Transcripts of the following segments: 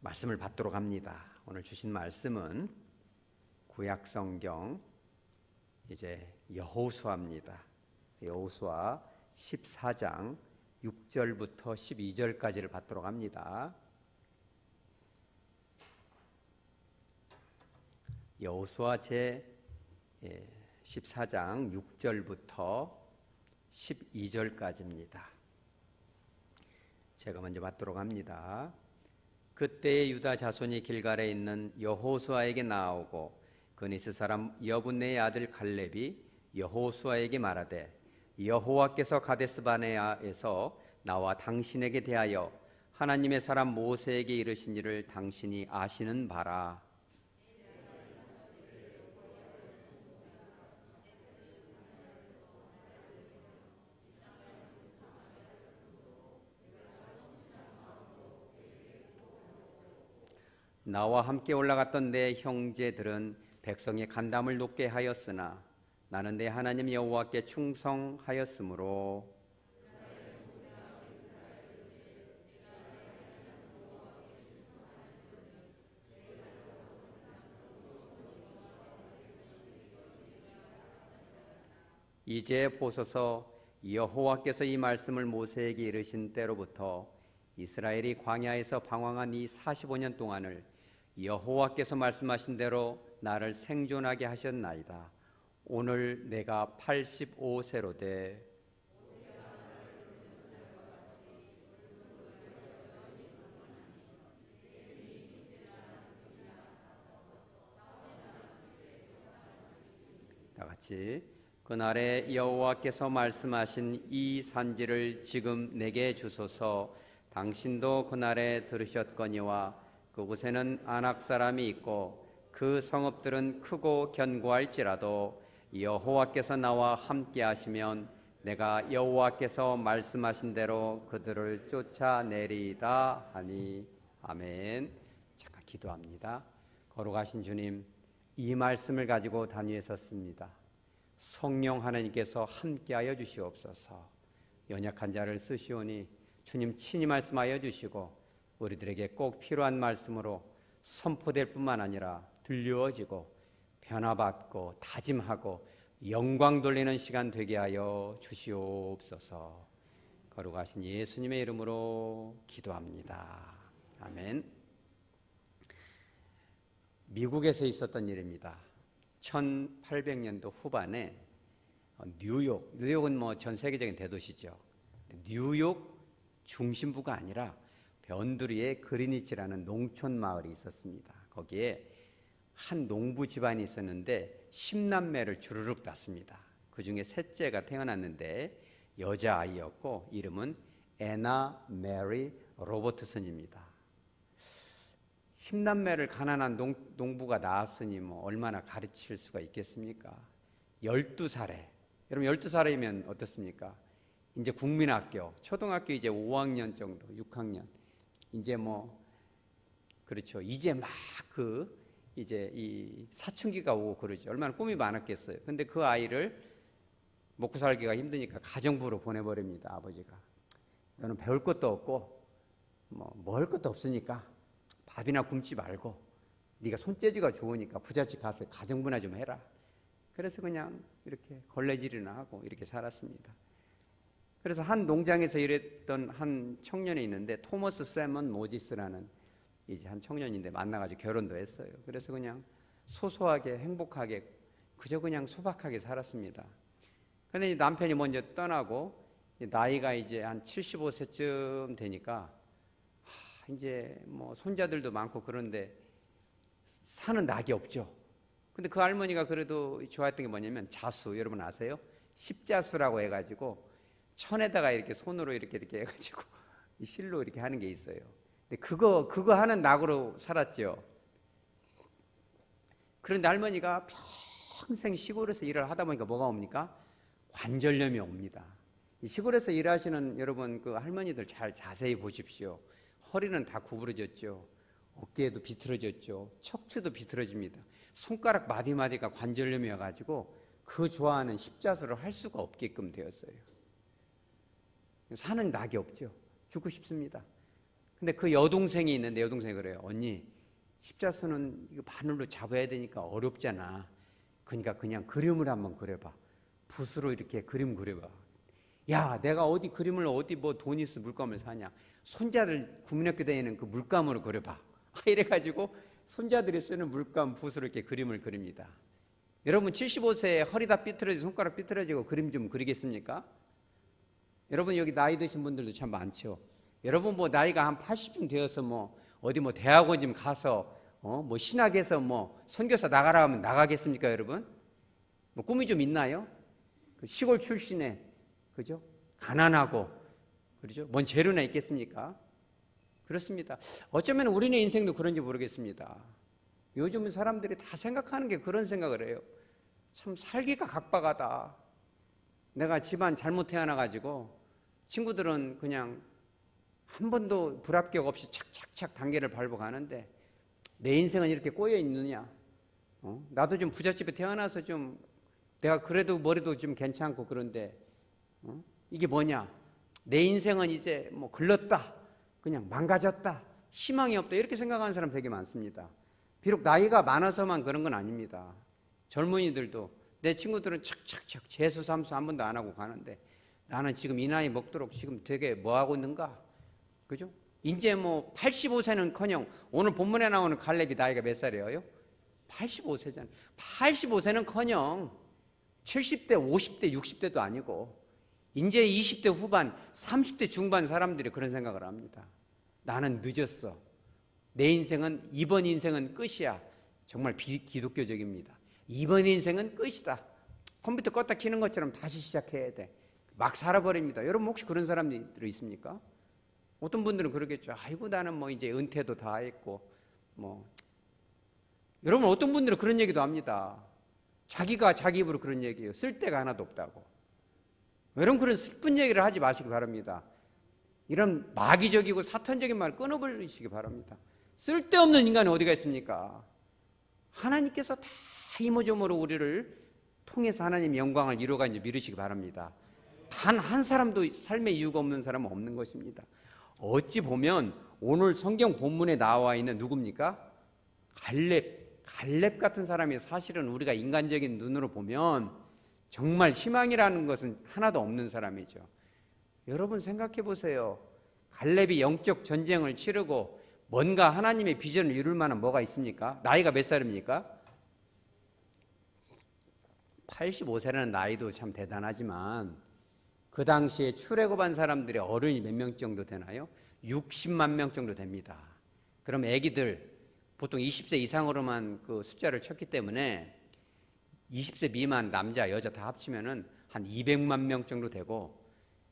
말씀을 받도록 합니다. 오늘 주신 말씀은 구약성경 이제 여호수아입니다. 여호수아 14장 6절부터 12절까지를 받도록 합니다. 여호수아 제 14장 6절부터 12절까지입니다. 제가 먼저 받도록 합니다. 그때 유다 자손이 길갈에 있는 여호수아에게 나아오고 그니스 사람 여분네의 아들 갈렙이 여호수아에게 말하되 여호와께서 가데스바네아에서 나와 당신에게 대하여 하나님의 사람 모세에게 이르신 일을 당신이 아시는 바라. 나와 함께 올라갔던 내 형제들은 백성의 간담을 높게 하였으나 나는 내 하나님 여호와께 충성하였으므로 이제 보소서 여호와께서 이 말씀을 모세에게 이르신 때로부터 이스라엘이 광야에서 방황한 이 45년 동안을 여호와께서 말씀하신 대로 나를 생존하게 하셨나이다. 오늘 내가 85세로 돼 다 같이 그날에 여호와께서 말씀하신 이 산지를 지금 내게 주소서. 당신도 그날에 들으셨거니와 그곳에는 아낙 사람이 있고 그 성읍들은 크고 견고할지라도 여호와께서 나와 함께 하시면 내가 여호와께서 말씀하신 대로 그들을 쫓아내리이다 하니. 아멘. 잠깐 기도합니다. 거룩하신 주님, 이 말씀을 가지고 단위에 섰습니다. 성령 하나님께서 함께하여 주시옵소서. 연약한 자를 쓰시오니 주님 친히 말씀하여 주시고 우리들에게 꼭 필요한 말씀으로 선포될 뿐만 아니라 들려지고 변화받고 다짐하고 영광 돌리는 시간 되게 하여 주시옵소서. 거룩하신 예수님의 이름으로 기도합니다. 아멘. 미국에서 있었던 일입니다. 1800년도 후반에 뉴욕은 뭐 전 세계적인 대도시죠. 뉴욕 중심부가 아니라 변두리에 그리니치라는 농촌 마을이 있었습니다. 거기에 한 농부 집안이 있었는데 10남매를 주르륵 낳습니다. 그 중에 셋째가 태어났는데 여자아이였고 이름은 애나 메리 로버트슨입니다. 10남매를 가난한 농부가 낳았으니 뭐 얼마나 가르칠 수가 있겠습니까? 12살에 여러분 12살이면 어떻습니까? 이제 국민학교, 초등학교 이제 5학년 정도, 6학년 이제 뭐 그렇죠. 이제 막 이제 이 사춘기가 오고 그러죠. 얼마나 꿈이 많았겠어요. 근데 그 아이를 먹고 살기가 힘드니까 가정부로 보내버립니다. 아버지가 너는 배울 것도 없고 뭐 먹을 것도 없으니까 밥이나 굶지 말고 네가 손재주가 좋으니까 부잣집 가서 가정부나 좀 해라. 그래서 그냥 이렇게 걸레질이나 하고 이렇게 살았습니다. 그래서 한 농장에서 일했던 한 청년이 있는데 토머스 세먼 모지스라는 이제 한 청년인데 만나가지고 결혼도 했어요. 그래서 그냥 소소하게 행복하게 그저 그냥 소박하게 살았습니다. 그런데 남편이 먼저 떠나고 나이가 이제 한 75세쯤 되니까 이제 뭐 손자들도 많고 그런데 사는 낙이 없죠. 근데 그 할머니가 그래도 좋아했던 게 뭐냐면 자수, 여러분 아세요? 십자수라고 해가지고 천에다가 이렇게 손으로 이렇게 해가지고 실로 이렇게 하는 게 있어요. 근데 그거 하는 낙으로 살았죠. 그런데 할머니가 평생 시골에서 일을 하다 보니까 뭐가 옵니까? 관절염이 옵니다. 시골에서 일하시는 여러분 그 할머니들 잘 자세히 보십시오. 허리는 다 구부러졌죠. 어깨도 비틀어졌죠. 척추도 비틀어집니다. 손가락 마디마디가 관절염이어가지고 그 좋아하는 십자수를 할 수가 없게끔 되었어요. 사는 낙이 없죠. 죽고 싶습니다. 근데 그 여동생이 있는데 여동생이 그래요. 언니, 십자수는 이거 바늘로 잡아야 되니까 어렵잖아. 그러니까 그냥 그림을 한번 그려봐. 붓으로 이렇게 그림 그려봐. 야, 내가 어디 그림을 어디 뭐 돈 있어 물감을 사냐. 손자들 국민학교 다니는 그 물감으로 그려봐. 이래가지고 손자들이 쓰는 물감 붓으로 이렇게 그림을 그립니다. 여러분 75세에 허리 다 삐뚤어지고 손가락 삐뚤어지고 그림 좀 그리겠습니까? 여러분 여기 나이 드신 분들도 참 많죠. 여러분 뭐 나이가 한 80쯤 되어서 뭐 어디 뭐 대학원 좀 가서 뭐 신학에서 뭐 선교사 나가라 하면 나가겠습니까, 여러분? 뭐 꿈이 좀 있나요? 그 시골 출신에 그죠? 가난하고 그렇죠? 뭔 재료나 있겠습니까? 그렇습니다. 어쩌면 우리네 인생도 그런지 모르겠습니다. 요즘 사람들이 다 생각하는 게 그런 생각을 해요. 참 살기가 각박하다. 내가 집안 잘못 태어나가지고 친구들은 그냥 한 번도 불합격 없이 착착착 단계를 밟고 가는데 내 인생은 이렇게 꼬여 있느냐? 나도 좀 부잣집에 태어나서 좀 내가 그래도 머리도 좀 괜찮고 그런데 이게 뭐냐? 내 인생은 이제 뭐 글렀다. 그냥 망가졌다. 희망이 없다. 이렇게 생각하는 사람 되게 많습니다. 비록 나이가 많아서만 그런 건 아닙니다. 젊은이들도 내 친구들은 착착착 재수 삼수 한 번도 안 하고 가는데 나는 지금 이 나이 먹도록 지금 되게 뭐 하고 있는가? 그죠? 이제 뭐 85세는커녕 오늘 본문에 나오는 갈렙이 나이가 몇 살이에요? 85세잖아요. 85세는커녕 70대, 50대, 60대도 아니고 이제 20대 후반, 30대 중반 사람들이 그런 생각을 합니다. 나는 늦었어. 내 인생은 이번 인생은 끝이야. 정말 비기독교적입니다. 이번 인생은 끝이다. 컴퓨터 껐다 켜는 것처럼 다시 시작해야 돼. 막 살아버립니다. 여러분 혹시 그런 사람들이 있습니까? 어떤 분들은 그러겠죠. 아이고 나는 뭐 이제 은퇴도 다 했고 뭐 여러분 어떤 분들은 그런 얘기도 합니다. 자기가 자기 입으로 그런 얘기해요. 쓸 데가 하나도 없다고. 여러분 그런 슬픈 얘기를 하지 마시기 바랍니다. 이런 마귀적이고 사탄적인 말을 끊어버리시기 바랍니다. 쓸데없는 인간이 어디가 있습니까? 하나님께서 다 이모저모로 우리를 통해서 하나님의 영광을 이루어가 이제 믿으시기 바랍니다. 단 한 사람도 삶의 이유가 없는 사람은 없는 것입니다. 어찌 보면 오늘 성경 본문에 나와 있는 누굽니까? 갈렙 같은 사람이 사실은 우리가 인간적인 눈으로 보면 정말 희망이라는 것은 하나도 없는 사람이죠. 여러분 생각해 보세요. 갈렙이 영적 전쟁을 치르고 뭔가 하나님의 비전을 이룰 만한 뭐가 있습니까? 나이가 몇 살입니까? 85세라는 나이도 참 대단하지만 그 당시에 출애굽한 사람들의 어른이 몇 명 정도 되나요? 60만 명 정도 됩니다. 그럼 애기들 보통 20세 이상으로만 그 숫자를 쳤기 때문에 20세 미만 남자 여자 다 합치면은 한 200만 명 정도 되고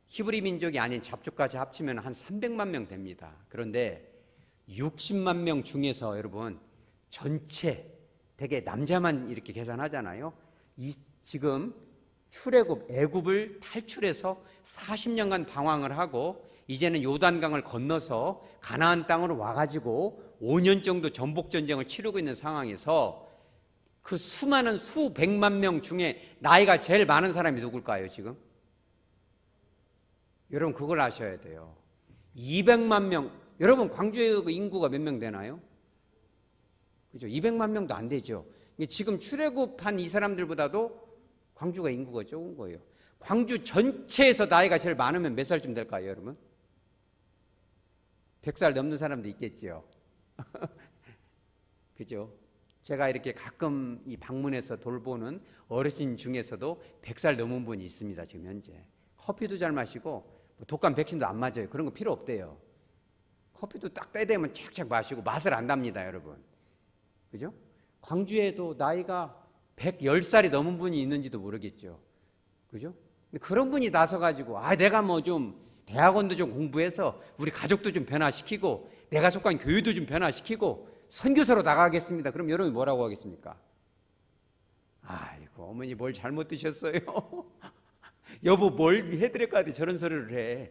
히브리 민족이 아닌 잡족까지 합치면 한 300만 명 됩니다. 그런데 60만 명 중에서 여러분 전체 되게 남자만 이렇게 계산하잖아요. 지금 출애굽 애굽을 탈출해서 40년간 방황을 하고 이제는 요단강을 건너서 가나안 땅으로 와가지고 5년 정도 전복 전쟁을 치르고 있는 상황에서 그 수많은 수백만 명 중에 나이가 제일 많은 사람이 누굴까요, 지금? 여러분, 그걸 아셔야 돼요. 200만 명, 여러분, 광주의 인구가 몇 명 되나요? 그죠? 200만 명도 안 되죠. 지금 출애굽한 이 사람들보다도 광주가 인구가 적은 거예요. 광주 전체에서 나이가 제일 많으면 몇 살쯤 될까요, 여러분? 100살 넘는 사람도 있겠죠. 그죠? 제가 이렇게 가끔 이 방문해서 돌보는 어르신 중에서도 100살 넘은 분이 있습니다. 지금 현재 커피도 잘 마시고 독감 백신도 안 맞아요. 그런 거 필요 없대요. 커피도 딱 때 되면 착착 마시고 맛을 안답니다, 여러분. 그죠? 광주에도 나이가 110살이 넘은 분이 있는지도 모르겠죠. 그죠? 근데 그런 분이 나서가지고 내가 뭐 좀 대학원도 좀 공부해서 우리 가족도 좀 변화시키고 내가 속한 교회도 좀 변화시키고 선교사로 나가겠습니다. 그럼 여러분이 뭐라고 하겠습니까? 아이고 어머니 뭘 잘못 드셨어요? 여보 뭘 해드릴까 하 저런 소리를 해.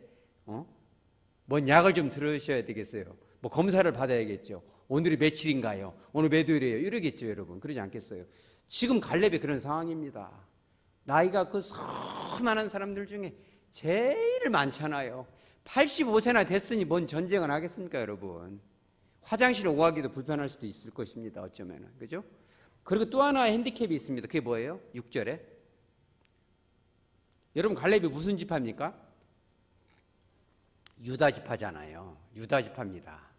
뭔 약을 좀 들으셔야 되겠어요. 뭐 검사를 받아야겠죠. 오늘이 며칠인가요? 오늘 몇 요일이에요? 이러겠죠, 여러분. 그러지 않겠어요? 지금 갈렙이 그런 상황입니다. 나이가 그 수많은 사람들 중에 제일 많잖아요. 85세나 됐으니 뭔 전쟁을 하겠습니까, 여러분? 화장실 오가기도 불편할 수도 있을 것입니다, 어쩌면은. 그죠? 그리고 또 하나 핸디캡이 있습니다. 그게 뭐예요? 6절에. 여러분, 갈렙이 무슨 지파입니까? 유다 지파잖아요. 유다 지파입니다.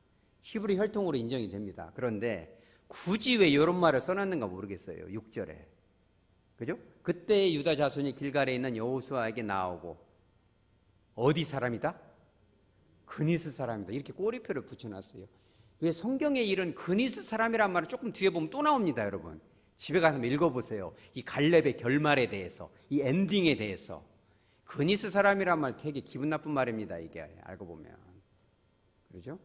히브리 혈통으로 인정이 됩니다. 그런데 굳이 왜 이런 말을 써놨는가 모르겠어요. 6절에. 그죠? 그때 유다 자손이 길갈에 있는 여호수아에게 나오고 어디 사람이다? 그니스 사람이다. 이렇게 꼬리표를 붙여놨어요. 왜 성경에 이런 그니스 사람이란 말은 조금 뒤에 보면 또 나옵니다, 여러분. 집에 가서 읽어보세요. 이 갈렙의 결말에 대해서, 이 엔딩에 대해서. 그니스 사람이란 말 되게 기분 나쁜 말입니다, 이게 알고 보면. 그렇죠?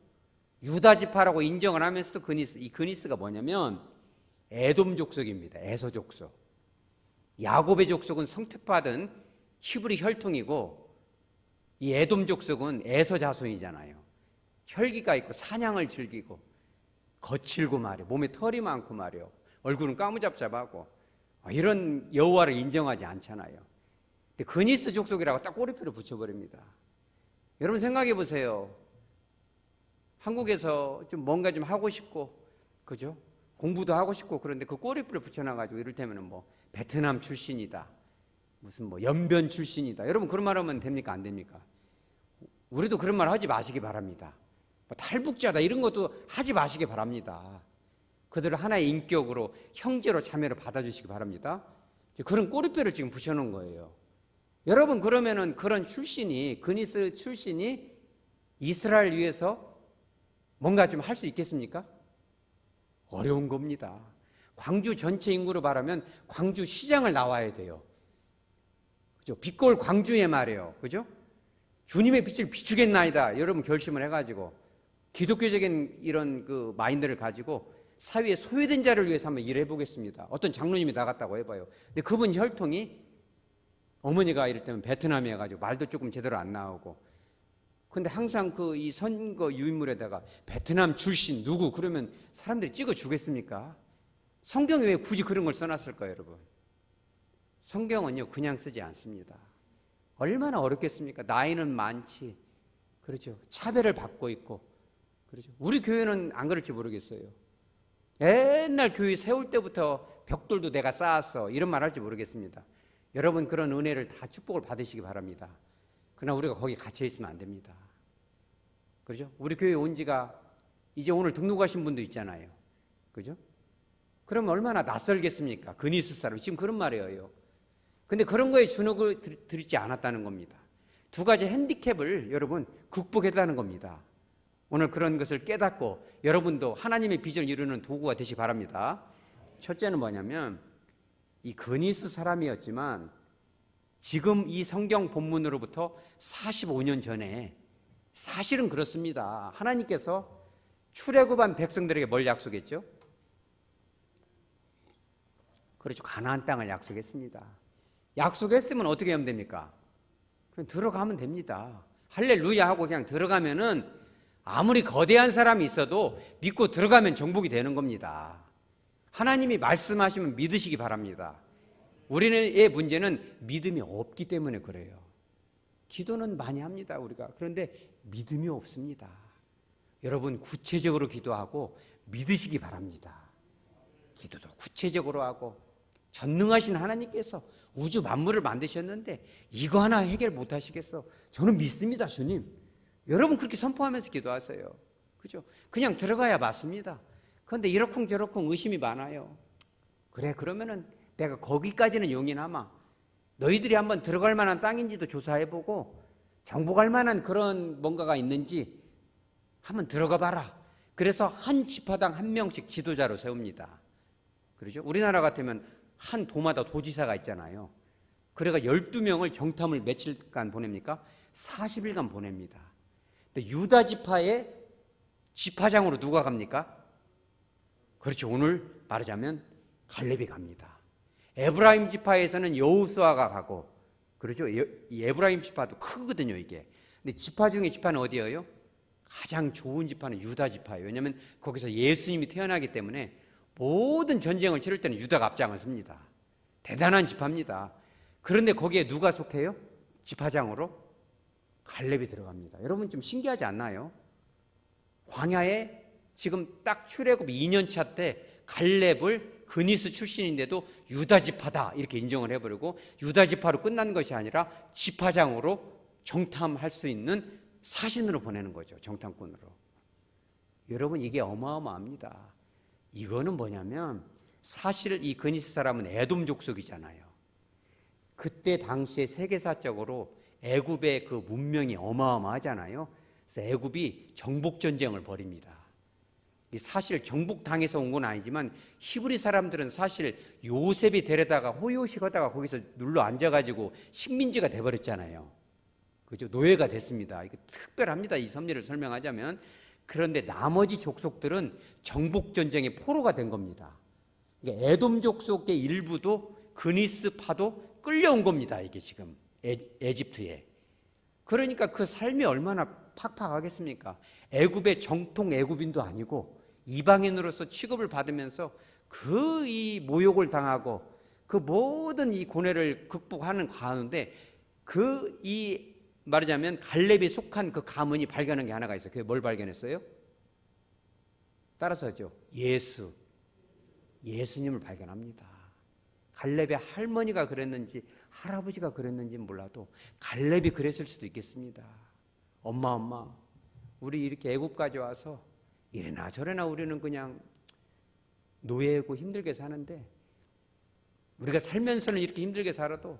유다 지파라고 인정을 하면서도 그니스, 이 그니스가 뭐냐면 에돔 족속입니다. 에서 족속. 야곱의 족속은 성택받은 히브리 혈통이고 이 에돔 족속은 에서 자손이잖아요. 혈기가 있고 사냥을 즐기고 거칠고 말이에요. 몸에 털이 많고 말이에요. 얼굴은 까무잡잡하고 이런 여호와를 인정하지 않잖아요. 근데 그니스 족속이라고 딱 꼬리표를 붙여버립니다. 여러분 생각해 보세요. 한국에서 좀 뭔가 좀 하고 싶고, 그죠? 공부도 하고 싶고, 그런데 그 꼬리표를 붙여놔가지고 이를테면 뭐 베트남 출신이다, 무슨 뭐 연변 출신이다. 여러분 그런 말 하면 됩니까? 안 됩니까? 우리도 그런 말 하지 마시기 바랍니다. 뭐 탈북자다 이런 것도 하지 마시기 바랍니다. 그들을 하나의 인격으로 형제로 자매로 받아주시기 바랍니다. 그런 꼬리표를 지금 붙여놓은 거예요. 여러분 그러면은 그런 출신이 그니스 출신이 이스라엘 위해서 뭔가 좀 할 수 있겠습니까? 어려운 겁니다. 광주 전체 인구로 말하면 광주 시장을 나와야 돼요. 그죠? 빛골 광주에 말이에요. 그죠? 주님의 빛을 비추겠나이다. 여러분 결심을 해가지고 기독교적인 이런 그 마인드를 가지고 사회에 소외된 자를 위해서 한번 일을 해보겠습니다. 어떤 장로님이 나갔다고 해봐요. 근데 그분 혈통이 어머니가 이럴 때면 베트남에 가지고 말도 조금 제대로 안 나오고, 근데 항상 그 이 선거 유인물에다가 베트남 출신 누구 그러면 사람들이 찍어 주겠습니까? 성경에 왜 굳이 그런 걸 써놨을까요, 여러분? 성경은요 그냥 쓰지 않습니다. 얼마나 어렵겠습니까? 나이는 많지, 그렇죠? 차별을 받고 있고, 그렇죠? 우리 교회는 안 그럴지 모르겠어요. 옛날 교회 세울 때부터 벽돌도 내가 쌓았어 이런 말 할지 모르겠습니다. 여러분 그런 은혜를 다 축복을 받으시기 바랍니다. 그러나 우리가 거기 갇혀 있으면 안 됩니다. 그렇죠? 우리 교회 온 지가 이제 오늘 등록하신 분도 있잖아요. 그죠? 그럼 얼마나 낯설겠습니까? 그니스 사람 지금 그런 말이에요. 근데 그런 거에 주눅을 들이지 않았다는 겁니다. 두 가지 핸디캡을 여러분 극복했다는 겁니다. 오늘 그런 것을 깨닫고 여러분도 하나님의 비전을 이루는 도구가 되시기 바랍니다. 첫째는 뭐냐면 이 그니스 사람이었지만 지금 이 성경 본문으로부터 45년 전에 사실은 그렇습니다. 하나님께서 출애굽한 백성들에게 뭘 약속했죠? 그렇죠. 가나안 땅을 약속했습니다. 약속했으면 어떻게 하면 됩니까? 그냥 들어가면 됩니다. 할렐루야 하고 그냥 들어가면은 아무리 거대한 사람이 있어도 믿고 들어가면 정복이 되는 겁니다. 하나님이 말씀하시면 믿으시기 바랍니다. 우리의 문제는 믿음이 없기 때문에 그래요. 기도는 많이 합니다, 우리가. 그런데 믿음이 없습니다. 여러분 구체적으로 기도하고 믿으시기 바랍니다. 기도도 구체적으로 하고, 전능하신 하나님께서 우주 만물을 만드셨는데 이거 하나 해결 못 하시겠어? 저는 믿습니다, 주님. 여러분 그렇게 선포하면서 기도하세요. 그죠? 그냥 들어가야 맞습니다. 그런데 이러쿵저러쿵 의심이 많아요. 그래, 그러면은 내가 거기까지는 용인하마. 너희들이 한번 들어갈 만한 땅인지도 조사해보고 정복할 만한 그런 뭔가가 있는지 한번 들어가 봐라. 그래서 한 지파당 한 명씩 지도자로 세웁니다. 그렇죠? 우리나라 같으면 한 도마다 도지사가 있잖아요. 그래가 12명을 정탐을 며칠간 보냅니까? 40일간 보냅니다. 근데 유다 지파의 지파장으로 누가 갑니까? 그렇죠. 오늘 말하자면 갈렙이 갑니다. 에브라임 지파에서는 여호수아가 가고, 그렇죠. 이 에브라임 지파도 크거든요, 이게. 근데 지파 중에 지파는 어디예요? 가장 좋은 지파는 유다 지파예요. 왜냐하면 거기서 예수님이 태어나기 때문에 모든 전쟁을 치를 때는 유다가 앞장을 섭니다. 대단한 지파입니다. 그런데 거기에 누가 속해요? 지파장으로? 갈렙이 들어갑니다. 여러분 좀 신기하지 않나요? 광야에 지금 딱 출애굽 2년차 때 갈렙을 그니스 출신인데도 유다 지파다 이렇게 인정을 해버리고 유다 지파로 끝난 것이 아니라 지파장으로 정탐할 수 있는 사신으로 보내는 거죠. 정탐꾼으로. 여러분 이게 어마어마합니다. 이거는 뭐냐면 사실 이 그니스 사람은 에돔 족속이잖아요. 그때 당시에 세계사적으로 애굽의 그 문명이 어마어마하잖아요. 그래서 애굽이 정복 전쟁을 벌입니다. 사실 정복당해서 온 건 아니지만 히브리 사람들은 사실 요셉이 데려다가 호요식하다가 거기서 눌러 앉아가지고 식민지가 돼버렸잖아요. 그죠? 노예가 됐습니다. 이게 특별합니다. 이 섭리를 설명하자면. 그런데 나머지 족속들은 정복 전쟁의 포로가 된 겁니다. 그러니까 에돔 족속의 일부도 그니스파도 끌려온 겁니다. 이게 지금 에집트에. 그러니까 그 삶이 얼마나 팍팍하겠습니까? 애굽의 정통 애굽인도 아니고 이방인으로서 취급을 받으면서 그 이 모욕을 당하고 그 모든 이 고뇌를 극복하는 가운데 그 이 말하자면 갈렙이 속한 그 가문이 발견한 게 하나가 있어요. 그게 뭘 발견했어요? 따라서 하죠. 예수님을 발견합니다. 갈렙의 할머니가 그랬는지 할아버지가 그랬는지 몰라도 갈렙이 그랬을 수도 있겠습니다. 엄마 우리 이렇게 애국까지 와서 이래나 저래나 우리는 그냥 노예고 힘들게 사는데 우리가 살면서는 이렇게 힘들게 살아도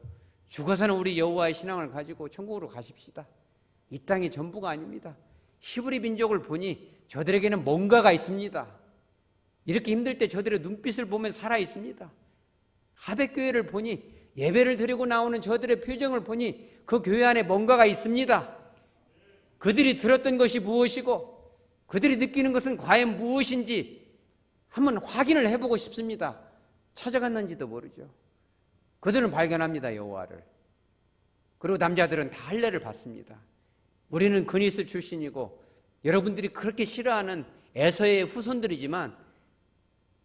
죽어서는 우리 여호와의 신앙을 가지고 천국으로 가십시다. 이 땅이 전부가 아닙니다. 히브리 민족을 보니 저들에게는 뭔가가 있습니다. 이렇게 힘들 때 저들의 눈빛을 보면 살아 있습니다. 하백교회를 보니 예배를 드리고 나오는 저들의 표정을 보니 그 교회 안에 뭔가가 있습니다. 그들이 들었던 것이 무엇이고 그들이 느끼는 것은 과연 무엇인지 한번 확인을 해보고 싶습니다. 찾아갔는지도 모르죠. 그들은 발견합니다. 여호와를. 그리고 남자들은 다 할례를 받습니다. 우리는 그니스 출신이고 여러분들이 그렇게 싫어하는 에서의 후손들이지만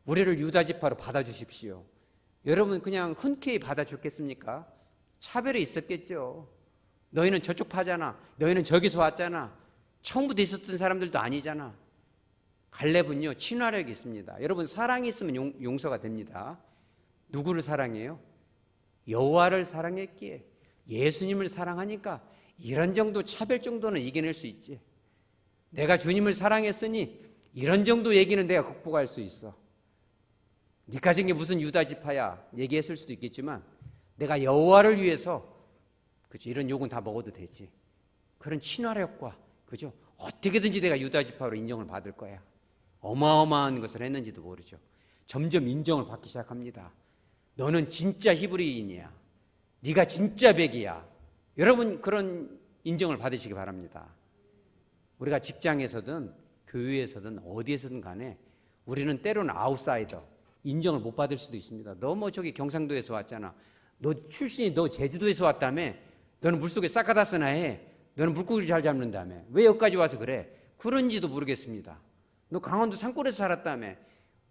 우리를 유다 지파로 받아주십시오. 여러분 그냥 흔쾌히 받아줬겠습니까? 차별이 있었겠죠. 너희는 저쪽 파잖아. 너희는 저기서 왔잖아. 처음부터 있었던 사람들도 아니잖아. 갈렙은요 친화력이 있습니다. 여러분 사랑이 있으면 용서가 됩니다. 누구를 사랑해요? 여호와를 사랑했기에 예수님을 사랑하니까 이런 정도 차별 정도는 이겨낼 수 있지. 내가 주님을 사랑했으니 이런 정도 얘기는 내가 극복할 수 있어. 네 가진 게 무슨 유다 지파야 얘기했을 수도 있겠지만 내가 여호와를 위해서 그죠? 이런 욕은 다 먹어도 되지. 그런 친화력과 그죠? 어떻게든지 내가 유다 지파로 인정을 받을 거야. 어마어마한 것을 했는지도 모르죠. 점점 인정을 받기 시작합니다. 너는 진짜 히브리인이야. 네가 진짜 백이야. 여러분 그런 인정을 받으시기 바랍니다. 우리가 직장에서든 교회에서든 어디에서든 간에 우리는 때로는 아웃사이더, 인정을 못 받을 수도 있습니다. 너 뭐 저기 경상도에서 왔잖아. 너 출신이 너 제주도에서 왔다며. 너는 물속에 싹가다스나 해. 너는 물고기 잘 잡는다며. 왜 여기까지 와서 그래? 그런지도 모르겠습니다. 너 강원도 산골에서 살았다며.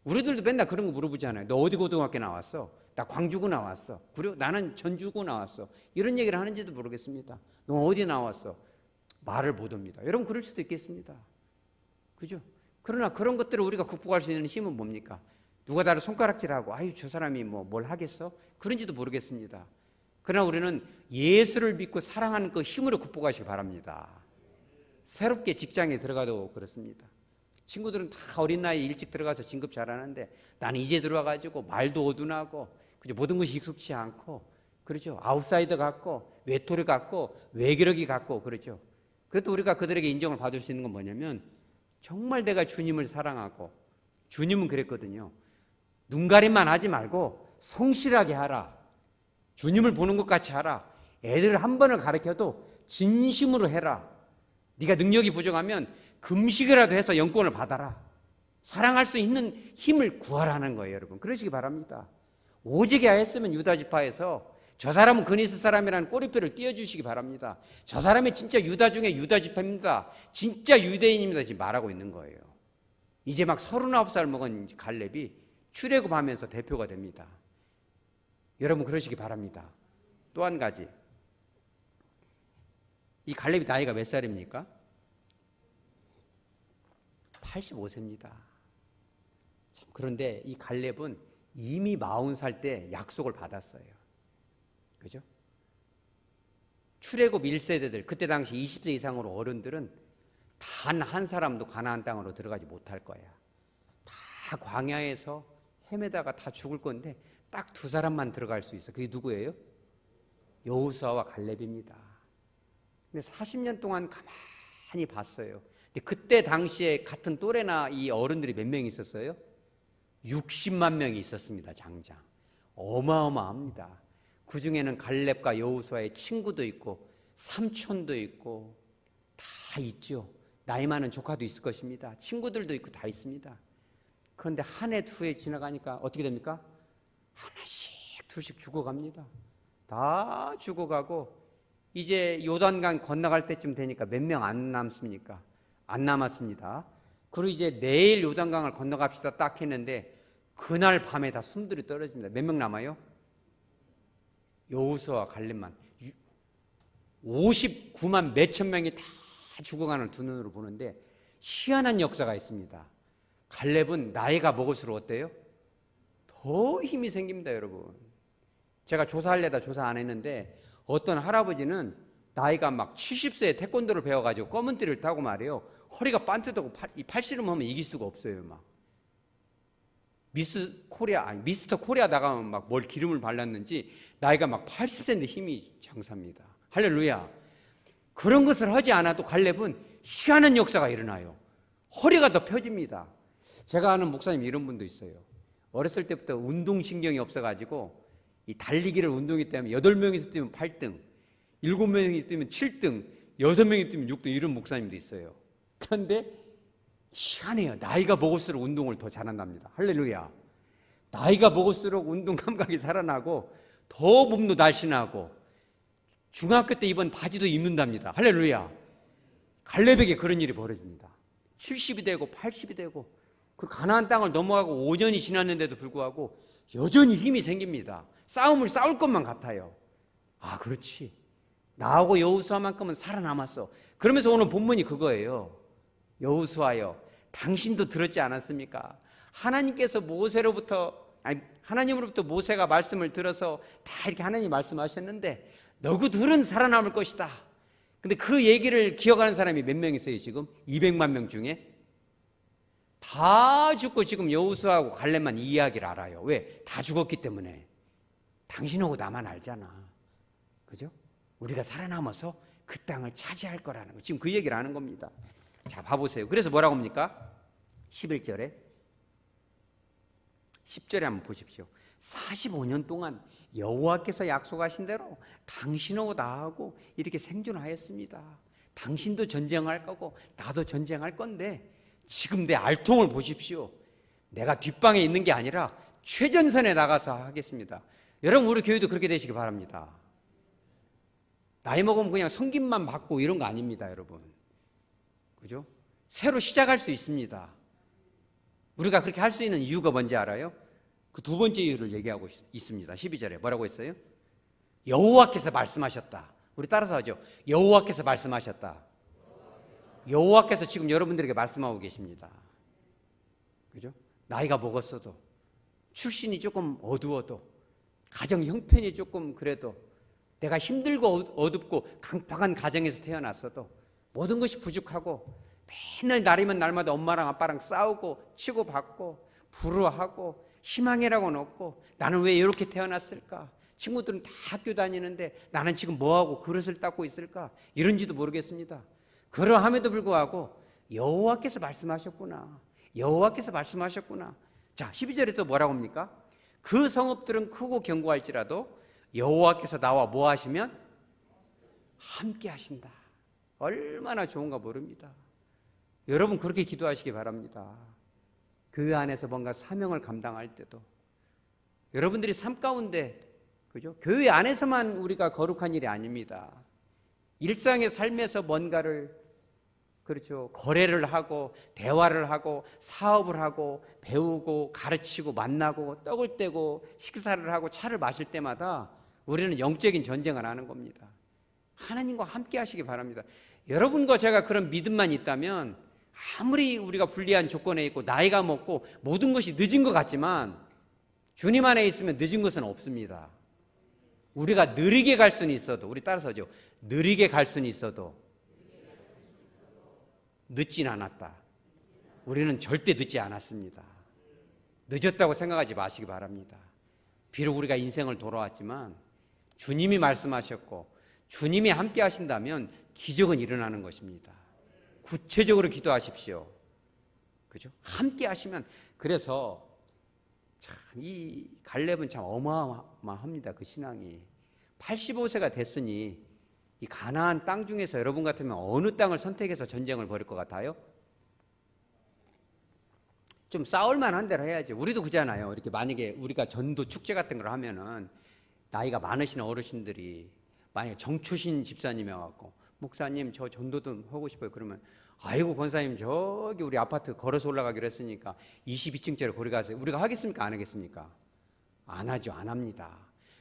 우리들도 맨날 그런 거 물어보잖아요. 너 어디 고등학교 나왔어? 나 광주고 나왔어. 그리고 나는 전주고 나왔어. 이런 얘기를 하는지도 모르겠습니다. 너 어디 나왔어? 말을 못 합니다. 여러분 그럴 수도 있겠습니다. 그죠? 그러나 그런 것들을 우리가 극복할 수 있는 힘은 뭡니까? 누가 나를 손가락질하고 아유 저 사람이 뭐 뭘 하겠어? 그런지도 모르겠습니다. 그러나 우리는 예수를 믿고 사랑하는 그 힘으로 극복하시기 바랍니다. 새롭게 직장에 들어가도 그렇습니다. 친구들은 다 어린 나이에 일찍 들어가서 진급 잘하는데 나는 이제 들어와가지고 말도 어둔하고 그죠? 모든 것이 익숙치 않고 그렇죠? 아웃사이더 같고 외톨이 같고 외기력이 같고 그렇죠? 그래도 우리가 그들에게 인정을 받을 수 있는 건 뭐냐면 정말 내가 주님을 사랑하고 주님은 그랬거든요. 눈가림만 하지 말고 성실하게 하라. 주님을 보는 것 같이 하라. 애들을 한 번을 가르쳐도 진심으로 해라. 네가 능력이 부족하면 금식이라도 해서 영권을 받아라. 사랑할 수 있는 힘을 구하라는 거예요, 여러분. 그러시기 바랍니다. 오직에 하였으면 유다 지파에서 저 사람은 그니스 사람이라는 꼬리표를 띄워주시기 바랍니다. 저 사람이 진짜 유다 중에 유다 지파입니다. 진짜 유대인입니다. 지금 말하고 있는 거예요. 이제 막 39살 먹은 갈렙이 출애굽하면서 대표가 됩니다. 여러분 그러시기 바랍니다. 또 한 가지 이 갈렙이 나이가 몇 살입니까? 85세입니다. 참, 그런데 이 갈렙은 이미 40살 때 약속을 받았어요. 그죠? 출애굽 1세대들, 그때 당시 20세 이상으로 어른들은 단 한 사람도 가나안 땅으로 들어가지 못할 거야. 다 광야에서 헤매다가 다 죽을 건데 딱 두 사람만 들어갈 수 있어. 그게 누구예요? 여호수아와 갈렙입니다. 근데 40년 동안 가만히 봤어요. 근데 그때 당시에 같은 또래나 이 어른들이 몇 명 있었어요? 60만 명이 있었습니다. 장장. 어마어마합니다. 그 중에는 갈렙과 여호수아의 친구도 있고 삼촌도 있고 다 있죠. 나이 많은 조카도 있을 것입니다. 친구들도 있고 다 있습니다. 그런데 한 해, 두 해 지나가니까 어떻게 됩니까? 하나씩, 둘씩 죽어갑니다. 다 죽어가고 이제 요단강 건너갈 때쯤 되니까 몇 명 안 남습니까? 안 남았습니다. 그리고 이제 내일 요단강을 건너갑시다 딱 했는데 그날 밤에 다 숨들이 떨어집니다. 몇 명 남아요? 여호수아와 갈렙만 59만 몇천 명이 다 죽어가는 두 눈으로 보는데 희한한 역사가 있습니다. 갈렙은 나이가 먹을수록 어때요? 더 힘이 생깁니다, 여러분. 제가 조사하려다 조사 안 했는데 어떤 할아버지는 나이가 막 70세에 태권도를 배워가지고 검은 띠를 타고 말이에요. 허리가 반듯하고 팔씨름하면 이길 수가 없어요. 막 미스터 코리아 나가면 막 뭘 기름을 발랐는지 나이가 막 80세인데 힘이 장사입니다. 할렐루야. 그런 것을 하지 않아도 갈렙은 희한한 역사가 일어나요. 허리가 더 펴집니다. 제가 아는 목사님 이런 분도 있어요. 어렸을 때부터 운동신경이 없어가지고 이 달리기를 운동이 때문에 8명이서 뛰면 8등, 7명이 뛰면 7등, 6명이 뛰면 6등 이런 목사님도 있어요. 그런데 희한해요. 나이가 먹을수록 운동을 더 잘한답니다. 할렐루야. 나이가 먹을수록 운동 감각이 살아나고 더 몸도 날씬하고 중학교 때 입은 바지도 입는답니다. 할렐루야. 갈렙에게 그런 일이 벌어집니다. 70이 되고 80이 되고 그 가나안 땅을 넘어가고 5년이 지났는데도 불구하고 여전히 힘이 생깁니다. 싸움을 싸울 것만 같아요. 아, 그렇지. 나하고 여호수아만큼은 살아남았어. 그러면서 오늘 본문이 그거예요. 여호수아여, 당신도 들었지 않았습니까? 하나님으로부터 모세가 말씀을 들어서 다 이렇게 하나님이 말씀하셨는데 너희들은 살아남을 것이다. 근데 그 얘기를 기억하는 사람이 몇 명 있어요, 지금? 200만 명 중에? 다 죽고 지금 여호수아하고 갈렙만 이 이야기를 알아요. 왜? 다 죽었기 때문에. 당신하고 나만 알잖아. 그죠? 우리가 살아남아서 그 땅을 차지할 거라는 거. 지금 그 얘기를 하는 겁니다. 자, 봐보세요. 그래서 뭐라고 합니까? 11절에 10절에 한번 보십시오. 45년 동안 여호와께서 약속하신 대로 당신하고 나하고 이렇게 생존하였습니다. 당신도 전쟁할 거고 나도 전쟁할 건데 지금 내 알통을 보십시오. 내가 뒷방에 있는 게 아니라 최전선에 나가서 하겠습니다. 여러분, 우리 교회도 그렇게 되시기 바랍니다. 나이 먹으면 그냥 성김만 받고 이런 거 아닙니다, 여러분. 그죠? 새로 시작할 수 있습니다. 우리가 그렇게 할 수 있는 이유가 뭔지 알아요? 그 두 번째 이유를 얘기하고 있습니다. 12절에 뭐라고 했어요? 여호와께서 말씀하셨다. 우리 따라서 하죠. 여호와께서 말씀하셨다. 여호와께서 지금 여러분들에게 말씀하고 계십니다. 그죠? 나이가 먹었어도, 출신이 조금 어두워도, 가정 형편이 조금 그래도, 내가 힘들고 어둡고 강팍한 가정에서 태어났어도 모든 것이 부족하고 맨날 날이면 날마다 엄마랑 아빠랑 싸우고 치고받고 불화하고 희망이라고는 없고 나는 왜 이렇게 태어났을까? 친구들은 다 학교 다니는데 나는 지금 뭐하고 그릇을 닦고 있을까? 이런지도 모르겠습니다. 그러함에도 불구하고 여호와께서 말씀하셨구나. 여호와께서 말씀하셨구나. 자, 12절에 또 뭐라고 합니까? 그 성읍들은 크고 견고할지라도 여호와께서 나와 뭐 하시면? 함께 하신다. 얼마나 좋은가 모릅니다. 여러분 그렇게 기도하시기 바랍니다. 교회 안에서 뭔가 사명을 감당할 때도 여러분들이 삶 가운데, 그죠? 교회 안에서만 우리가 거룩한 일이 아닙니다. 일상의 삶에서 뭔가를, 그렇죠, 거래를 하고 대화를 하고 사업을 하고 배우고 가르치고 만나고 떡을 떼고 식사를 하고 차를 마실 때마다 우리는 영적인 전쟁을 하는 겁니다. 하나님과 함께 하시기 바랍니다. 여러분과 제가 그런 믿음만 있다면 아무리 우리가 불리한 조건에 있고 나이가 먹고 모든 것이 늦은 것 같지만 주님 안에 있으면 늦은 것은 없습니다. 우리가 느리게 갈 수는 있어도, 우리 따라서죠, 느리게 갈 수는 있어도 늦진 않았다. 우리는 절대 늦지 않았습니다. 늦었다고 생각하지 마시기 바랍니다. 비록 우리가 인생을 돌아왔지만 주님이 말씀하셨고 주님이 함께 하신다면 기적은 일어나는 것입니다. 구체적으로 기도하십시오. 그죠? 함께 하시면. 그래서 참 이 갈렙은 참 어마어마합니다. 그 신앙이. 85세가 됐으니 이 가나안 땅 중에서 여러분 같으면 어느 땅을 선택해서 전쟁을 벌일 것 같아요? 좀 싸울만 한 대로 해야지. 우리도 그잖아요. 이렇게 만약에 우리가 전도 축제 같은 걸 하면은 나이가 많으신 어르신들이 만약에 정초신 집사님이 와갖고 목사님 저 전도 좀 하고 싶어요. 그러면 아이고 권사님 저기 우리 아파트 걸어서 올라가기로 했으니까 22층짜리 거기 가세요. 우리가 하겠습니까? 안 하겠습니까? 안 하죠. 안 합니다.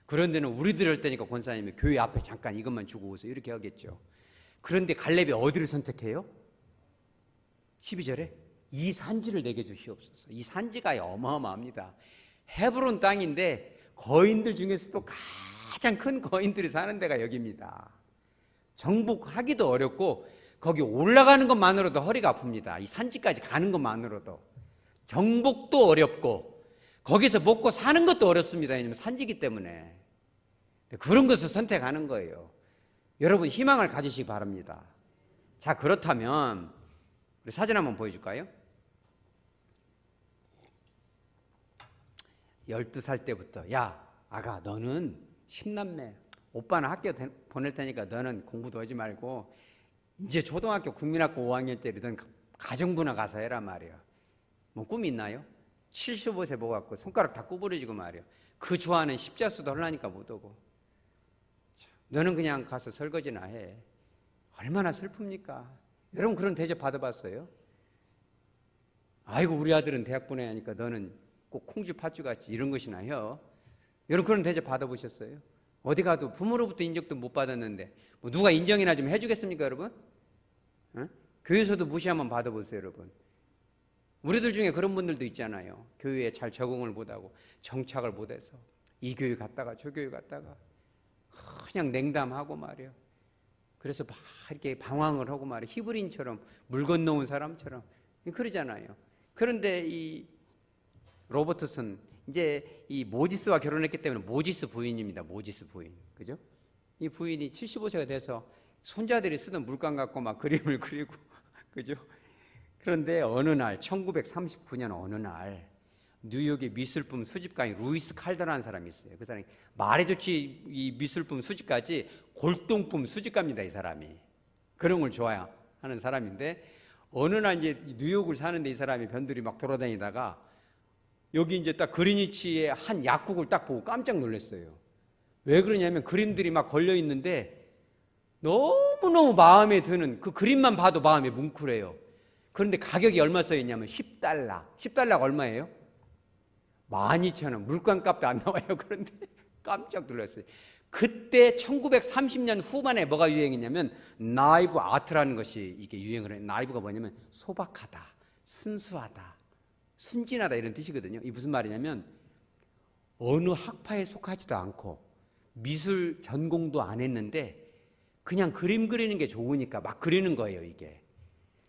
그런 데는 우리들 할 때니까 권사님이 교회 앞에 잠깐 이것만 주고 오세요. 이렇게 하겠죠. 그런데 갈렙이 어디를 선택해요? 12절에 이 산지를 내게 주시옵소서. 이 산지가 어마어마합니다. 헤브론 땅인데 거인들 중에서도 가장 큰 거인들이 사는 데가 여기입니다. 정복하기도 어렵고 거기 올라가는 것만으로도 허리가 아픕니다. 이 산지까지 가는 것만으로도 정복도 어렵고 거기서 먹고 사는 것도 어렵습니다. 왜냐하면 산지기 때문에. 그런 것을 선택하는 거예요. 여러분 희망을 가지시기 바랍니다. 자, 그렇다면 우리 사진 한번 보여줄까요? 12살 때부터 야 아가 너는 10남매 오빠는 학교 보낼 테니까 너는 공부도 하지 말고 이제 초등학교 국민학교 5학년 때 넌 가정부나 가서 해라 말이야. 뭐 꿈이 있나요? 75세 먹어갖고 손가락 다 구부러지고 말이야. 그 좋아하는 십자수도 하려니까 못 오고. 너는 그냥 가서 설거지나 해. 얼마나 슬픕니까? 여러분 그런 대접 받아봤어요? 아이고 우리 아들은 대학 보내야 하니까 너는 꼭 콩쥐 팥쥐 같이 이런 것이나 해요. 여러분 그런 대접 받아보셨어요? 어디 가도 부모로부터 인정도 못 받았는데 뭐 누가 인정이나 좀 해주겠습니까 여러분? 어? 교회에서도 무시 한번 받아보세요 여러분. 우리들 중에 그런 분들도 있잖아요. 교회에 잘 적응을 못하고 정착을 못해서 이 교회 갔다가 저 교회 갔다가 그냥 냉담하고 말이에요. 그래서 막 이렇게 방황을 하고 말이에요. 히브리인처럼 물 건너온 사람처럼 그러잖아요. 그런데 이 로버트슨 이제 이 모지스와 결혼했기 때문에 모지스 부인입니다. 모지스 부인. 그죠? 이 부인이 75세가 돼서 손자들이 쓰던 물감 갖고 막 그림을 그리고 그죠? 그런데 어느 날 1939년 어느 날 뉴욕의 미술품 수집가인 루이스 칼더라는 사람이 있어요. 그 사람이 말해줬지 이 미술품 수집까지 골동품 수집가입니다. 이 사람이 그런 걸 좋아하는 사람인데 어느 날 이제 뉴욕을 사는데 이 사람이 변두리 막 돌아다니다가 여기 이제 딱 그리니치의 한 약국을 딱 보고 깜짝 놀랐어요. 왜 그러냐면 그림들이 막 걸려 있는데 너무너무 마음에 드는 그 그림만 봐도 마음이 뭉클해요. 그런데 가격이 얼마 써 있냐면 $10. $10가 얼마예요? 12,000원. 물감값도 안 나와요. 그런데 깜짝 놀랐어요. 그때 1930년 후반에 뭐가 유행했냐면 나이브 아트라는 것이 이게 유행을 해요. 나이브가 뭐냐면 소박하다, 순수하다, 순진하다 이런 뜻이거든요. 이게 무슨 말이냐면 어느 학파에 속하지도 않고 미술 전공도 안 했는데 그냥 그림 그리는 게 좋으니까 막 그리는 거예요. 이게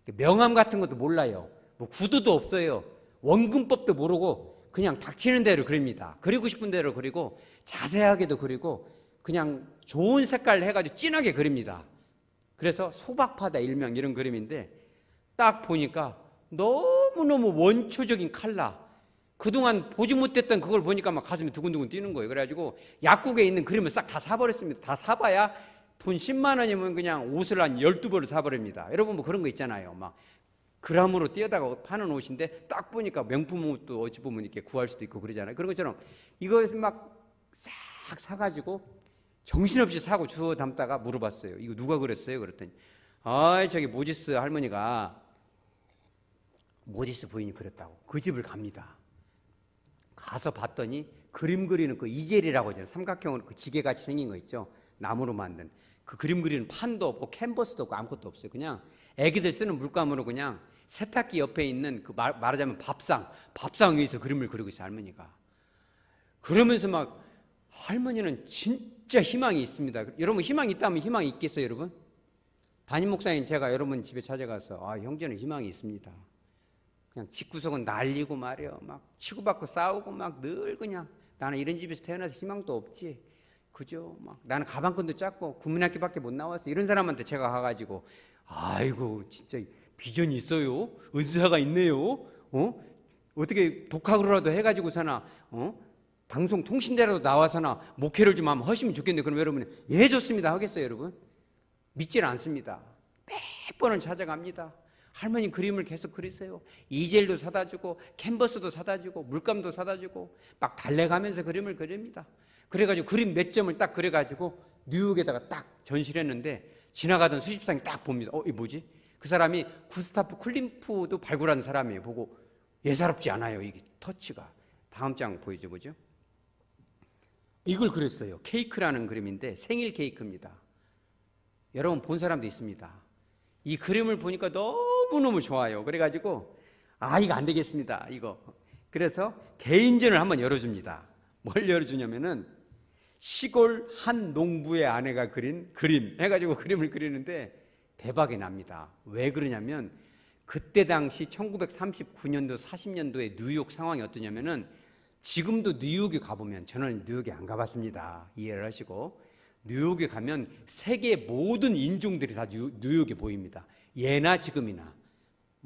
명암 같은 것도 몰라요. 뭐 구두도 없어요. 원근법도 모르고 그냥 닥치는 대로 그립니다. 그리고 싶은 대로 그리고 자세하게도 그리고 그냥 좋은 색깔 해가지고 진하게 그립니다. 그래서 소박하다 일명 이런 그림인데 딱 보니까 너무너무 원초적인 컬러, 그동안 보지 못했던 그걸 보니까 막 가슴이 두근두근 뛰는 거예요. 그래가지고 약국에 있는 그림을 싹 다 사버렸습니다. 다 사봐야 돈 10만 원이면 그냥 옷을 한 12벌을 사버립니다. 여러분 뭐 그런 거 있잖아요. 막 그람으로 뛰어다가 파는 옷인데 딱 보니까 명품 옷도 어찌 보면 이렇게 구할 수도 있고 그러잖아요. 그런 것처럼 이것을 막 싹 사가지고 정신없이 사고 주워 담다가 물어봤어요. 이거 누가 그랬어요? 그랬더니 저기 모지스 할머니가 모지스 부인이 그랬다고. 그 집을 갑니다. 가서 봤더니 그림 그리는 그 이젤이라고 하잖아요. 삼각형으로 그 지게같이 생긴 거 있죠. 나무로 만든 그 그림 그리는 판도 없고 캔버스도 없고 아무것도 없어요. 그냥 애기들 쓰는 물감으로 그냥 세탁기 옆에 있는 그 말하자면 밥상 위에서 그림을 그리고 있어요, 할머니가. 그러면서 막 할머니는 진짜 희망이 있습니다. 여러분 희망이 있다면 희망이 있겠어요, 여러분? 담임 목사님 제가 여러분 집에 찾아가서 형제는 희망이 있습니다. 그냥 집구석은 날리고 말이요, 막 치고받고 싸우고 막 늘 그냥 나는 이런 집에서 태어나서 희망도 없지, 그죠? 막 나는 가방끈도 작고 국민학교밖에 못 나왔어. 이런 사람한테 제가 가가지고 아이고 진짜 비전이 있어요, 은사가 있네요, 어떻게 독학으로라도 해가지고 사나, 방송 통신대라도 나와서나 목회를 좀 하면 하시면 좋겠는데, 그럼 여러분 예 좋습니다 하겠어요? 여러분 믿질 않습니다. 몇 번을 찾아갑니다. 할머니 그림을 계속 그리세요. 이젤도 사다 주고 캔버스도 사다 주고 물감도 사다 주고 막 달래가면서 그림을 그립니다. 그래가지고 그림 몇 점을 딱 그려가지고 뉴욕에다가 딱 전시를 했는데 지나가던 수십상이 딱 봅니다. 이 뭐지? 그 사람이 구스타프 클림프도 발굴한 사람이에요. 보고 예사롭지 않아요, 이게 터치가. 다음 장 보여줘. 이걸 그렸어요. 케이크라는 그림인데 생일 케이크입니다. 여러분 본 사람도 있습니다. 이 그림을 보니까 너무너무 좋아요. 그래가지고 이거 안 되겠습니다, 이거. 그래서 개인전을 한번 열어줍니다. 뭘 열어주냐면은 시골 한 농부의 아내가 그린 그림 해가지고 그림을 그리는데 대박이 납니다. 왜 그러냐면 그때 당시 1939년도 40년도에 뉴욕 상황이 어떠냐면은, 지금도 뉴욕에 가보면, 저는 뉴욕에 안 가봤습니다, 이해를 하시고, 뉴욕에 가면 세계 모든 인종들이 다 뉴욕에 보입니다. 예나 지금이나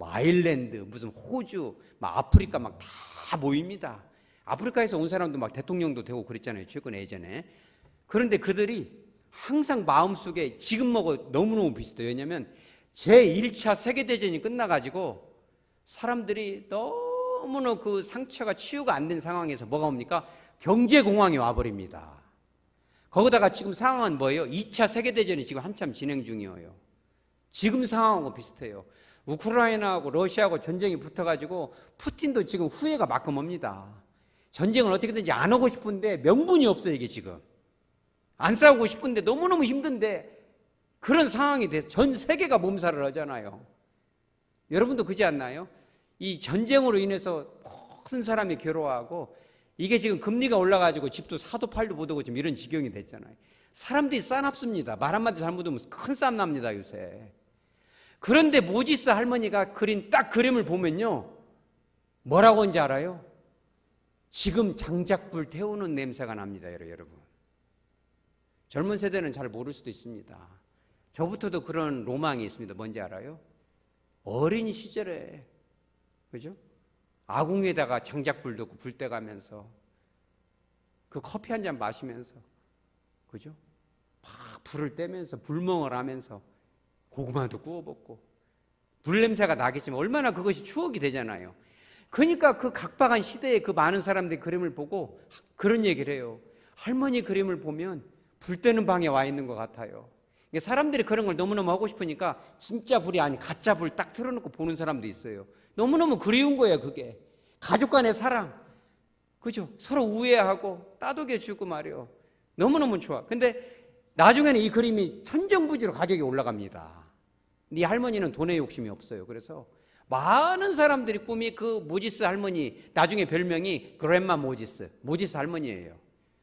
아일랜드, 무슨 호주, 막 아프리카 막 다 모입니다. 아프리카에서 온 사람도 막 대통령도 되고 그랬잖아요, 최근에, 예전에. 그런데 그들이 항상 마음속에 지금하고 너무너무 비슷해요. 왜냐하면 제1차 세계대전이 끝나가지고 사람들이 너무나 그 상처가 치유가 안 된 상황에서 뭐가 옵니까? 경제공황이 와버립니다. 거기다가 지금 상황은 뭐예요? 2차 세계대전이 지금 한참 진행 중이에요. 지금 상황하고 비슷해요. 우크라이나하고 러시아하고 전쟁이 붙어가지고 푸틴도 지금 후회가 만큼 옵니다. 전쟁을 어떻게든지 안 하고 싶은데 명분이 없어요, 이게 지금. 안 싸우고 싶은데 너무너무 힘든데 그런 상황이 돼서 전 세계가 몸살을 하잖아요. 여러분도 그지 않나요? 이 전쟁으로 인해서 모든 사람이 괴로워하고, 이게 지금 금리가 올라가지고 집도 사도 팔도 못하고 지금 이런 지경이 됐잖아요. 사람들이 싸납습니다. 말 한마디 잘못하면 큰 싸움 납니다, 요새. 그런데 모지스 할머니가 그린 딱 그림을 보면요, 뭐라고 하는지 알아요? 지금 장작불 태우는 냄새가 납니다, 여러분. 젊은 세대는 잘 모를 수도 있습니다. 저부터도 그런 로망이 있습니다. 뭔지 알아요? 어린 시절에, 그죠? 아궁에다가 장작불 넣고 불 떼가면서 그 커피 한 잔 마시면서, 그죠? 막 불을 떼면서 불멍을 하면서 고구마도 구워 먹고, 불 냄새가 나겠지만 얼마나 그것이 추억이 되잖아요. 그러니까 그 각박한 시대에 그 많은 사람들이 그림을 보고 그런 얘기를 해요. 할머니 그림을 보면 불 때는 방에 와 있는 것 같아요. 사람들이 그런 걸 너무너무 하고 싶으니까 진짜 불이 아닌 가짜 불 딱 틀어놓고 보는 사람도 있어요. 너무너무 그리운 거예요, 그게. 가족 간의 사랑, 그죠? 서로 우애하고 따독여주고 말이요. 너무너무 좋아. 근데 나중에는 이 그림이 천정부지로 가격이 올라갑니다. 네 할머니는 돈에 욕심이 없어요. 그래서 많은 사람들이 꿈이 그 모지스 할머니, 나중에 별명이 그랜마 모지스 할머니예요.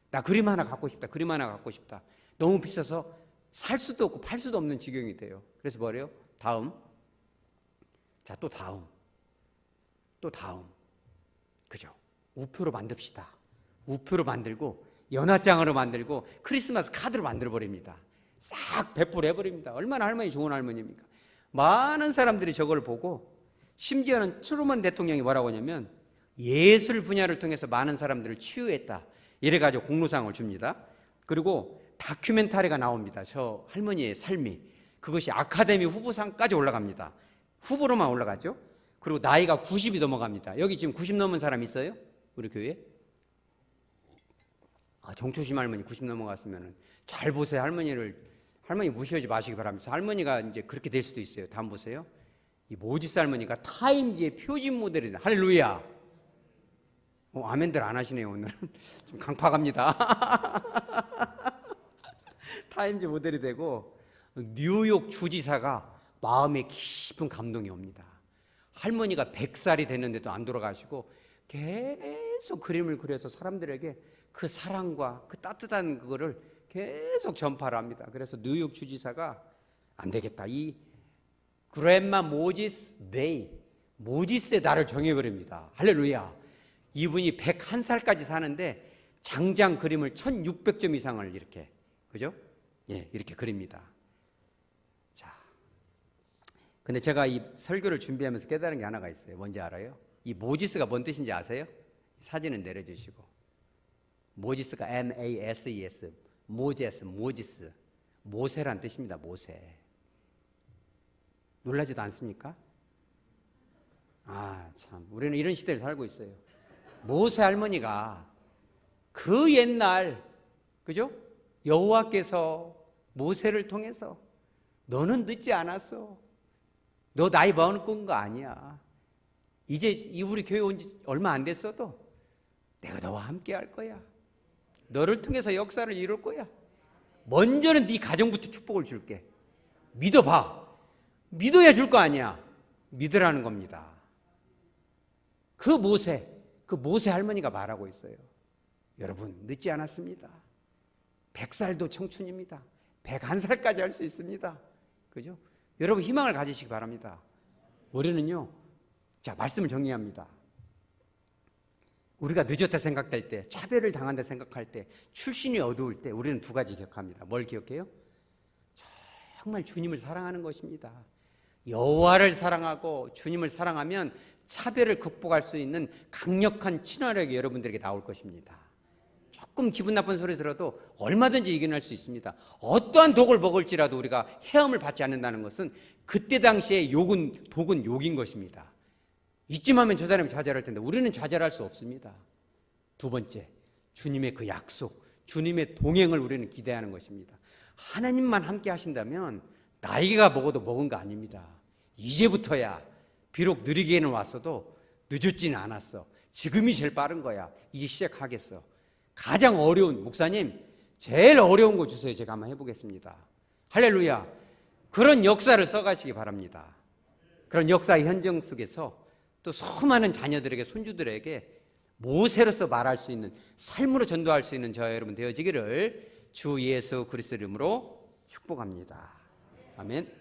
나 그림 하나 갖고 싶다, 그림 하나 갖고 싶다. 너무 비싸서 살 수도 없고 팔 수도 없는 지경이 돼요. 그래서 뭐래요? 다음. 자, 또 다음. 그죠? 우표로 만듭시다. 우표로 만들고 연화장으로 만들고 크리스마스 카드로 만들어버립니다. 싹 배포해버립니다. 얼마나 할머니 좋은 할머니입니까? 많은 사람들이 저걸 보고, 심지어는 트루먼 대통령이 뭐라고 하냐면 예술 분야를 통해서 많은 사람들을 치유했다, 이래가지고 공로상을 줍니다. 그리고 다큐멘터리가 나옵니다. 저 할머니의 삶이. 그것이 아카데미 후보상까지 올라갑니다. 후보로만 올라가죠. 그리고 나이가 90이 넘어갑니다. 여기 지금 90 넘은 사람 있어요? 우리 교회에? 정초심 할머니 90 넘어갔으면 잘 보세요. 할머니 무시하지 마시기 바랍니다. 할머니가 이제 그렇게 될 수도 있어요. 다음 보세요. 이 모지스 할머니가 타임지의 표준 모델이다. 할렐루야. 아멘들 안 하시네요, 오늘은. 좀 강팍합니다. 타임즈 모델이 되고 뉴욕 주지사가 마음에 깊은 감동이 옵니다. 할머니가 100살이 됐는데도 안 돌아가시고 계속 그림을 그려서 사람들에게 그 사랑과 그 따뜻한 그거를 계속 전파를 합니다. 그래서 뉴욕 주지사가 안 되겠다, 이 그랜마 모지스 데이, 모지스의 날을 정해버립니다. 할렐루야. 이분이 101살까지 사는데 장장 그림을 1600점 이상을 이렇게, 그죠? 예, 이렇게 그립니다. 자, 근데 제가 이 설교를 준비하면서 깨달은 게 하나가 있어요. 뭔지 알아요? 이 모지스가 뭔 뜻인지 아세요? 사진은 내려주시고. 모지스가 M-A-S-E-S, 모지스, 모세란 뜻입니다. 모세. 놀라지도 않습니까? 아, 참, 우리는 이런 시대를 살고 있어요. 모세 할머니가 그 옛날, 그죠? 여호와께서 모세를 통해서 너는 늦지 않았어. 너 나이 먹은 거 아니야. 이제 우리 교회 온 지 얼마 안 됐어도 내가 너와 함께 할 거야. 너를 통해서 역사를 이룰 거야. 먼저는 네 가정부터 축복을 줄게. 믿어봐. 믿어야 줄 거 아니야. 믿으라는 겁니다. 그 모세 할머니가 말하고 있어요. 여러분, 늦지 않았습니다. 100살도 청춘입니다. 101살까지 할 수 있습니다. 그죠? 여러분, 희망을 가지시기 바랍니다. 우리는요, 자, 말씀을 정리합니다. 우리가 늦었다 생각될 때, 차별을 당한다 생각할 때, 출신이 어두울 때 우리는 두 가지 기억합니다. 뭘 기억해요? 정말 주님을 사랑하는 것입니다. 여호와를 사랑하고 주님을 사랑하면 차별을 극복할 수 있는 강력한 친화력이 여러분들에게 나올 것입니다. 조금 기분 나쁜 소리 들어도 얼마든지 이겨낼 수 있습니다. 어떠한 독을 먹을지라도 우리가 헤엄을 받지 않는다는 것은 그때 당시에 독은 욕인 것입니다. 이쯤 하면 저 사람이 좌절할 텐데 우리는 좌절할 수 없습니다. 두 번째, 주님의 그 약속, 주님의 동행을 우리는 기대하는 것입니다. 하나님만 함께 하신다면 나이가 먹어도 먹은 거 아닙니다. 이제부터야, 비록 느리게는 왔어도 늦었지는 않았어. 지금이 제일 빠른 거야. 이제 시작하겠어. 가장 어려운, 목사님 제일 어려운 거 주세요. 제가 한번 해보겠습니다. 할렐루야. 그런 역사를 써가시기 바랍니다. 그런 역사의 현장 속에서 또 수많은 자녀들에게, 손주들에게 모세로서 말할 수 있는, 삶으로 전도할 수 있는 저와 여러분 되어지기를 주 예수 그리스도 이름으로 축복합니다. 아멘.